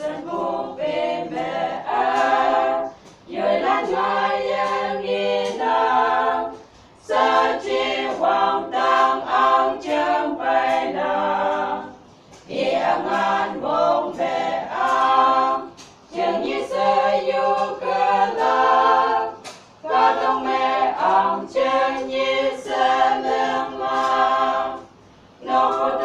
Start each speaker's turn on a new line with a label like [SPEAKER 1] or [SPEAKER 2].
[SPEAKER 1] dân vô bề mẹ a dưới lan hoa yang nghi nam sa chi hoàng tăng ông chương bay na ia ngan bông bề a chương như sơ yu cơ la ca tông mẹ ông chương như sơ lương ma no